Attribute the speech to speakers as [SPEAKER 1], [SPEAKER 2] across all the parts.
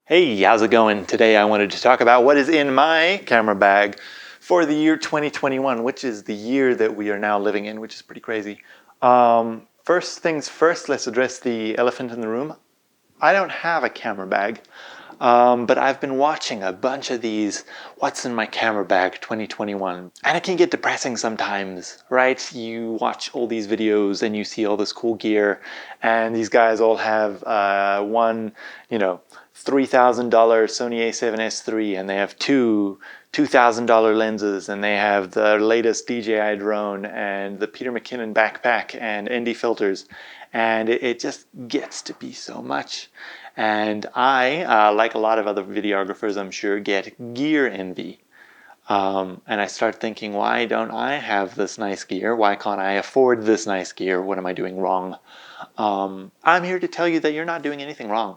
[SPEAKER 1] Hey, how's it going? Today I wanted to talk about what is in my camera bag for the year 2021, which is the year that we are now living in, which is pretty crazy. First things first, let's address the elephant in the room. I don't have a camera bag, but I've been watching a bunch of these What's in My Camera Bag 2021. And it can get depressing sometimes, right? You watch all these videos and you see all this cool gear, and these guys all have one, $3,000 Sony a7S III, and they have two $2,000 lenses, and they have the latest DJI drone and the Peter McKinnon backpack and ND filters, and it just gets to be so much. And I, like a lot of other videographers, I'm sure, get gear envy. And I start thinking, why don't I have this nice gear? Why can't I afford this nice gear? What am I doing wrong? I'm here to tell you that you're not doing anything wrong.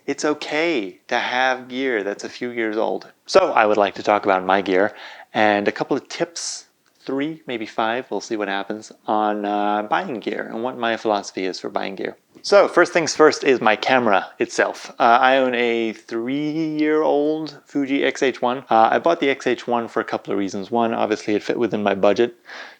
[SPEAKER 1] It's okay to have gear that's a few years old. So I would like to talk about my gear and a couple of tips, 3, maybe 5, we'll see what happens, on buying gear and what my philosophy is for buying gear. So first things first is my camera itself. I own a 3-year-old Fuji X-H1. I bought the X-H1 for a couple of reasons. One, obviously it fit within my budget.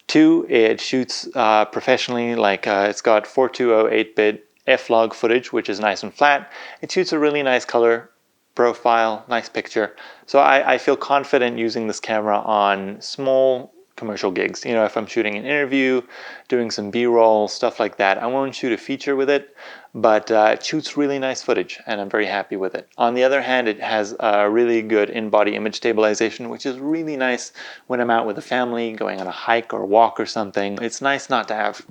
[SPEAKER 1] 2, it shoots professionally, like it's got 420 8-bit F-log footage, which is nice and flat. It shoots a really nice color profile, nice picture. So I feel confident using this camera on small commercial gigs. You know, if I'm shooting an interview, doing some B-roll, stuff like that. I won't shoot a feature with it, but it shoots really nice footage, and I'm very happy with it. On the other hand, it has a really good in-body image stabilization, which is really nice when I'm out with a family, going on a hike or walk or something. It's nice not to have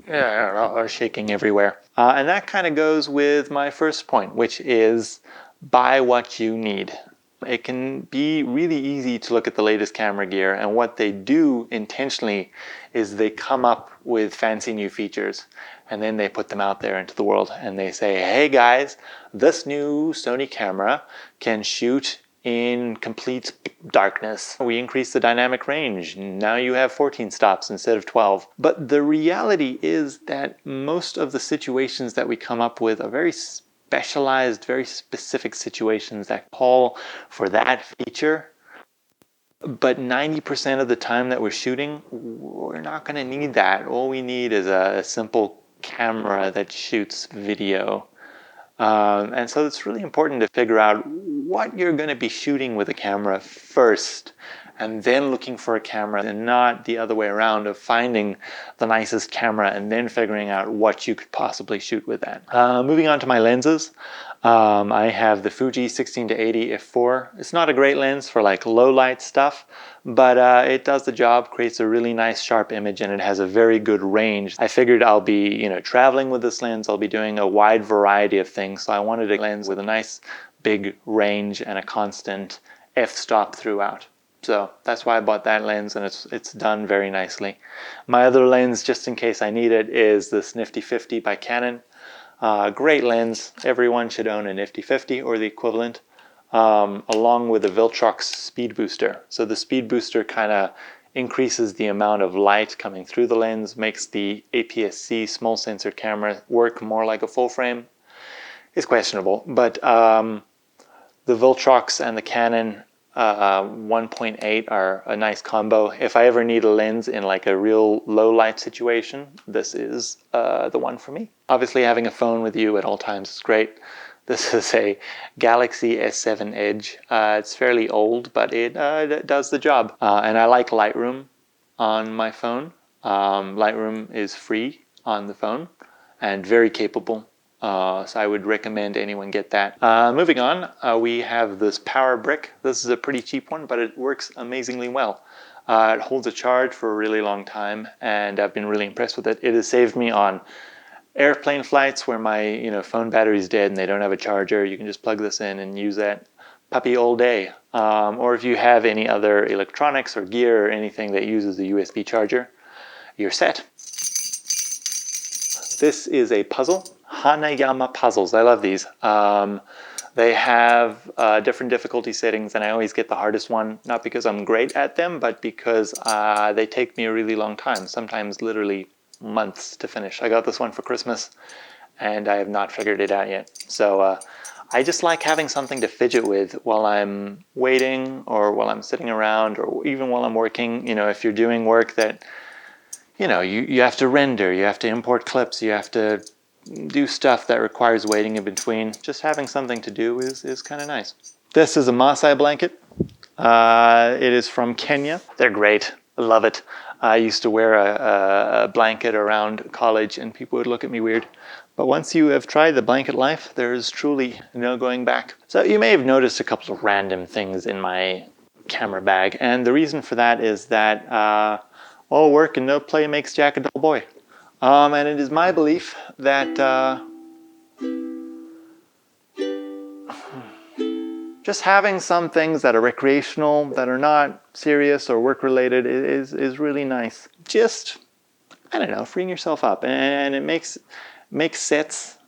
[SPEAKER 1] shaking everywhere. And that kind of goes with my first point, which is buy what you need. It can be really easy to look at the latest camera gear, and what they do intentionally is they come up with fancy new features, and then they put them out there into the world, and they say, hey guys, this new Sony camera can shoot in complete darkness. We increased the dynamic range. Now you have 14 stops instead of 12. But the reality is that most of the situations that we come up with are very specialized, very specific situations that call for that feature. But 90% of the time that we're shooting, we're not going to need that. All we need is a simple camera that shoots video. And so it's really important to figure out what you're going to be shooting with a camera first, and then looking for a camera, and not the other way around of finding the nicest camera and then figuring out what you could possibly shoot with that. Moving on to my lenses. I have the Fuji 16-80 f4. It's not a great lens for like low light stuff, but it does the job, creates a really nice sharp image, and it has a very good range. I figured I'll be, traveling with this lens. I'll be doing a wide variety of things, so I wanted a lens with a nice big range and a constant f-stop throughout. So that's why I bought that lens, and it's done very nicely. My other lens, just in case I need it, is this Nifty 50 by Canon. Great lens. Everyone should own a Nifty 50 or the equivalent, along with the Viltrox speed booster. So the speed booster kind of increases the amount of light coming through the lens, makes the APS-C small sensor camera work more like a full frame. It's questionable, but the Viltrox and the Canon 1.8 are a nice combo. If I ever need a lens in like a real low light situation, this is the one for me. Obviously, having a phone with you at all times is great. This is a Galaxy S7 Edge. It's fairly old, but it does the job. And I like Lightroom on my phone. Lightroom is free on the phone and very capable. So I would recommend anyone get that. Moving on, we have this power brick. This is a pretty cheap one, but it works amazingly well. It holds a charge for a really long time, and I've been really impressed with it. It has saved me on airplane flights where my phone battery is dead and they don't have a charger. You can just plug this in and use that puppy all day. Or if you have any other electronics or gear or anything that uses a USB charger, you're set. This is a puzzle. Hanayama puzzles. I love these. They have different difficulty settings, and I always get the hardest one, not because I'm great at them, but because they take me a really long time, sometimes literally months to finish. I got this one for Christmas, and I have not figured it out yet. So I just like having something to fidget with while I'm waiting or while I'm sitting around or even while I'm working. You know, if you're doing work that, you know, you have to render, you have to import clips, you have to do stuff that requires waiting in between. Just having something to do is kind of nice. This is a Maasai blanket. It is from Kenya. They're great. I love it. I used to wear a blanket around college and people would look at me weird. But once you have tried the blanket life, there's truly no going back. So you may have noticed a couple of random things in my camera bag. And the reason for that is that all work and no play makes Jack a dull boy. And it is my belief that just having some things that are recreational, that are not serious or work related is really nice. Just, I don't know, freeing yourself up. And it makes sets,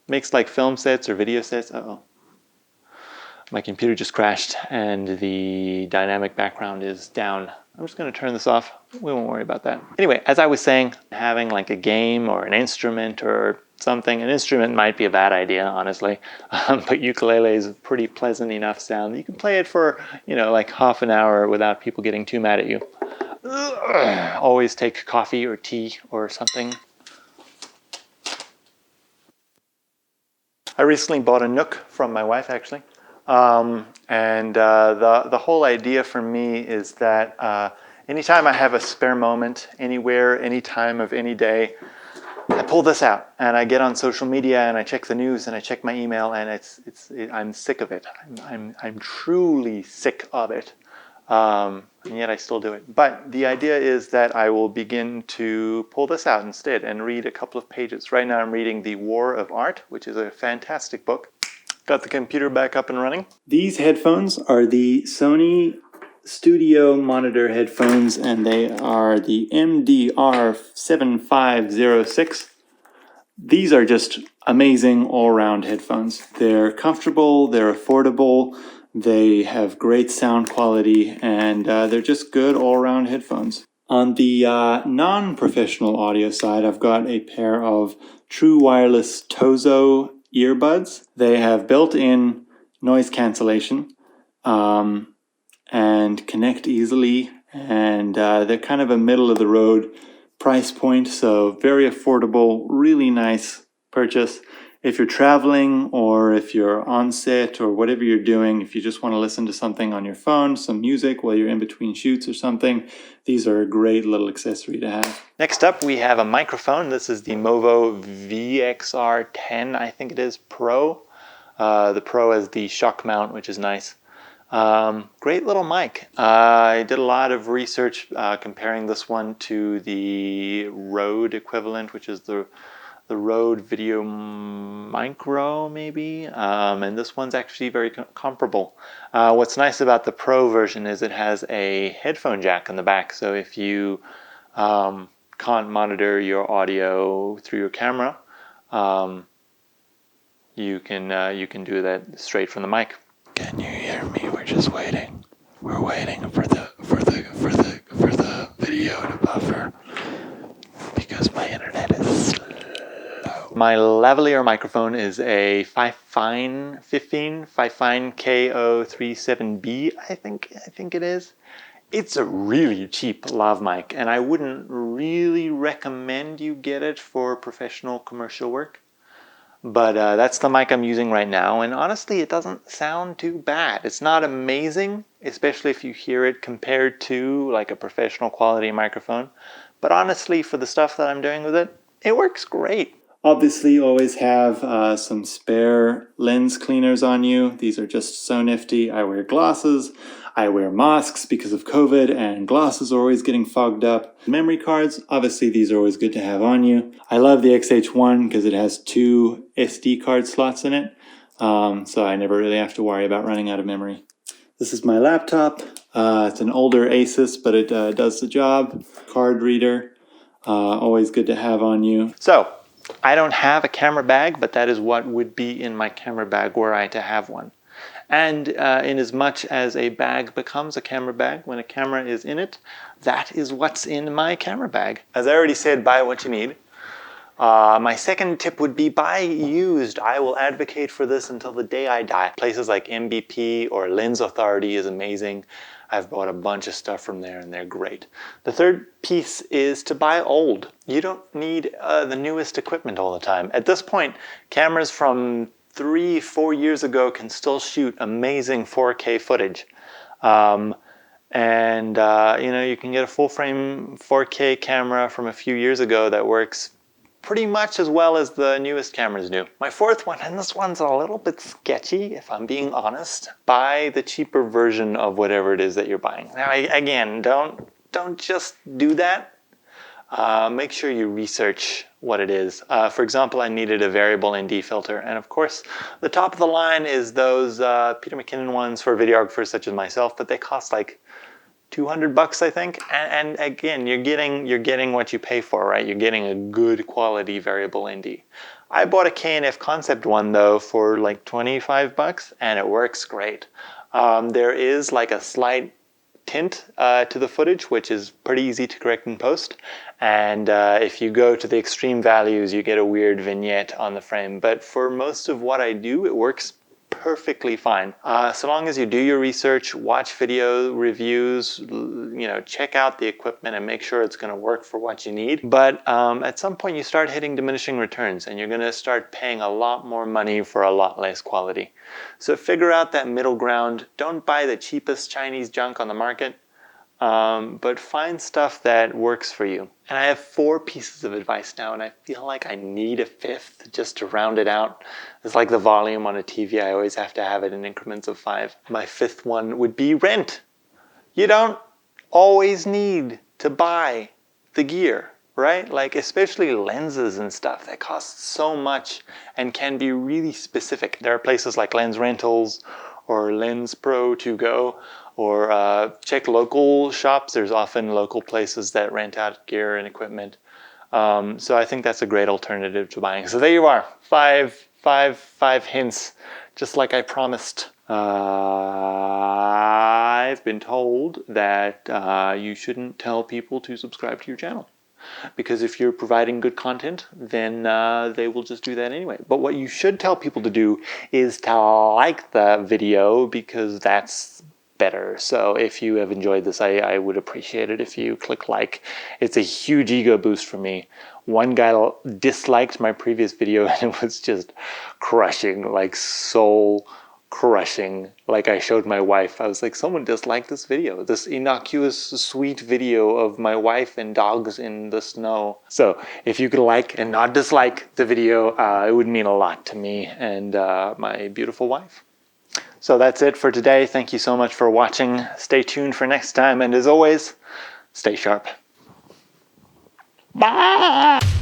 [SPEAKER 1] makes like film sets or video sets. Uh-oh. My computer just crashed and the dynamic background is down. I'm just going to turn this off. We won't worry about that. Anyway, as I was saying, having like a game or an instrument or something. An instrument might be a bad idea, honestly, but ukulele is a pretty pleasant enough sound. You can play it for, you know, like half an hour without people getting too mad at you. Always take coffee or tea or something. I recently bought a Nook from my wife, actually. The whole idea for me is that anytime I have a spare moment, anywhere, any time of any day, I pull this out and I get on social media and I check the news and I check my email and I'm sick of it. I'm truly sick of it. And yet I still do it. But the idea is that I will begin to pull this out instead and read a couple of pages. Right now I'm reading The War of Art, which is a fantastic book. Got the computer back up and running. These headphones are the Sony Studio Monitor headphones, and they are the MDR7506. These are just amazing all-round headphones. They're comfortable, they're affordable, they have great sound quality, and they're just good all-round headphones. On the non-professional audio side, I've got a pair of true wireless Tozo earbuds. They have built-in noise cancellation and connect easily, and they're kind of a middle-of-the-road price point, so very affordable, really nice purchase. If you're traveling or if you're on set or whatever you're doing, if you just want to listen to something on your phone, some music while you're in between shoots or something, these are a great little accessory to have. Next up, we have a microphone. This is the Movo VXR10, I think it is, Pro. The Pro has the shock mount, which is nice. Great little mic. I did a lot of research comparing this one to the Rode equivalent, which is the Rode Video Micro, maybe, and this one's actually very comparable. What's nice about the Pro version is it has a headphone jack in the back, so if you can't monitor your audio through your camera, you can do that straight from the mic. Can you hear me? We're just waiting. We're waiting for the video to buffer because my internet is slow. My lavalier microphone is a Fifine KO37B, I think it is. It's a really cheap lav mic, and I wouldn't really recommend you get it for professional commercial work. But that's the mic I'm using right now, and honestly, it doesn't sound too bad. It's not amazing, especially if you hear it compared to like a professional quality microphone. But honestly, for the stuff that I'm doing with it, it works great. Obviously, always have some spare lens cleaners on you. These are just so nifty. I wear glasses. I wear masks because of COVID, and glasses are always getting fogged up. Memory cards, obviously these are always good to have on you. I love the XH1 because it has 2 SD card slots in it, so I never really have to worry about running out of memory. This is my laptop. It's an older Asus, but it does the job. Card reader, always good to have on you. So, I don't have a camera bag, but that is what would be in my camera bag were I to have one. And in as much as a bag becomes a camera bag when a camera is in it, that is what's in my camera bag. As I already said, buy what you need. My second tip would be buy used. I will advocate for this until the day I die. Places like MBP or Lens Authority is amazing. I've bought a bunch of stuff from there and they're great. The third piece is to buy old. You don't need the newest equipment all the time. At this point, cameras from 3-4 years ago can still shoot amazing 4K footage. You can get a full frame 4K camera from a few years ago that works pretty much as well as the newest cameras do. My fourth one, and this one's a little bit sketchy if I'm being honest, buy the cheaper version of whatever it is that you're buying. Now again, don't just do that. Make sure you research what it is. For example, I needed a variable ND filter, and of course the top of the line is those Peter McKinnon ones for videographers such as myself, but they cost like $200, I think. And again, you're getting what you pay for, right? You're getting a good quality variable ND. I bought a K&F concept one though for like $25, and it works great. There is like a slight tint to the footage, which is pretty easy to correct in post. And if you go to the extreme values, you get a weird vignette on the frame. But for most of what I do, it works perfectly fine. So long as you do your research, watch video reviews, check out the equipment and make sure it's going to work for what you need. But at some point you start hitting diminishing returns and you're going to start paying a lot more money for a lot less quality. So figure out that middle ground. Don't buy the cheapest Chinese junk on the market, but find stuff that works for you. And I have 4 pieces of advice now, and I feel like I need a 5th just to round it out. It's like the volume on a TV. I always have to have it in increments of 5. My 5th one would be rent. You don't always need to buy the gear, right? Like especially lenses and stuff that cost so much and can be really specific. There are places like Lens Rentals or Lens Pro to go, or check local shops. There's often local places that rent out gear and equipment. So I think that's a great alternative to buying. So there you are, five hints, just like I promised. I've been told that you shouldn't tell people to subscribe to your channel, because if you're providing good content, then they will just do that anyway. But what you should tell people to do is to like the video, because that's better. So if you have enjoyed this, I would appreciate it if you click like. It's a huge ego boost for me. One guy disliked my previous video and it was just crushing, like soul crushing. Like I showed my wife, I was like, someone disliked this video, this innocuous, sweet video of my wife and dogs in the snow. So if you could like and not dislike the video, it would mean a lot to me and my beautiful wife. So that's it for today. Thank you so much for watching. Stay tuned for next time, and as always, stay sharp. Bye!